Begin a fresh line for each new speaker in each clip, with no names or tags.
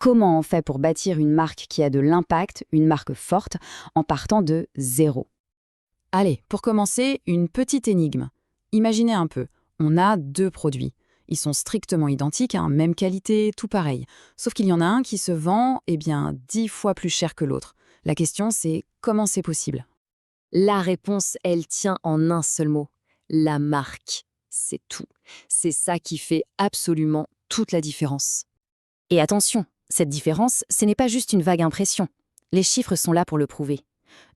Comment on fait pour bâtir une marque qui a de l'impact, une marque forte, en partant de zéro?
Allez, pour commencer, une petite énigme. Imaginez un peu, on a deux produits. Ils sont strictement identiques, même qualité, tout pareil. Sauf qu'il y en a un qui se vend, 10 fois plus cher que l'autre. La question, c'est comment c'est possible?
La réponse, elle tient en un seul mot. La marque. C'est tout. C'est ça qui fait absolument toute la différence. Et attention, cette différence, ce n'est pas juste une vague impression. Les chiffres sont là pour le prouver.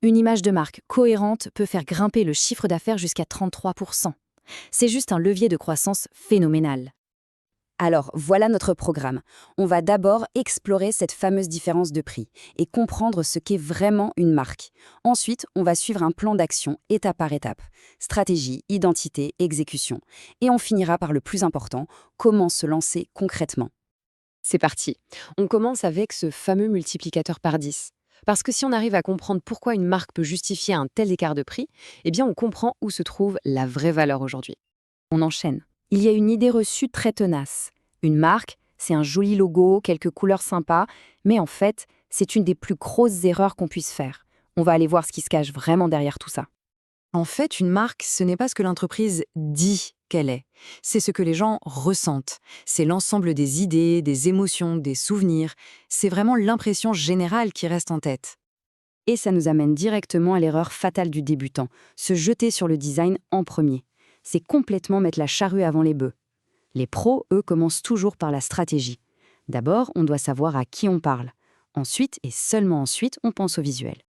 Une image de marque cohérente peut faire grimper le chiffre d'affaires jusqu'à 33%. C'est juste un levier de croissance phénoménal.
Alors, voilà notre programme. On va d'abord explorer cette fameuse différence de prix et comprendre ce qu'est vraiment une marque. Ensuite, on va suivre un plan d'action étape par étape. Stratégie, identité, exécution. Et on finira par le plus important, comment se lancer concrètement.
C'est parti. On commence avec ce fameux multiplicateur par 10. Parce que si on arrive à comprendre pourquoi une marque peut justifier un tel écart de prix, on comprend où se trouve la vraie valeur aujourd'hui.
On enchaîne. Il y a une idée reçue très tenace. Une marque, c'est un joli logo, quelques couleurs sympas, mais en fait, c'est une des plus grosses erreurs qu'on puisse faire. On va aller voir ce qui se cache vraiment derrière tout ça.
En fait, une marque, ce n'est pas ce que l'entreprise dit qu'elle est. C'est ce que les gens ressentent. C'est l'ensemble des idées, des émotions, des souvenirs. C'est vraiment l'impression générale qui reste en tête.
Et ça nous amène directement à l'erreur fatale du débutant, se jeter sur le design en premier. C'est complètement mettre la charrue avant les bœufs. Les pros, eux, commencent toujours par la stratégie. D'abord, on doit savoir à qui on parle. Ensuite, et seulement ensuite, on pense au visuel.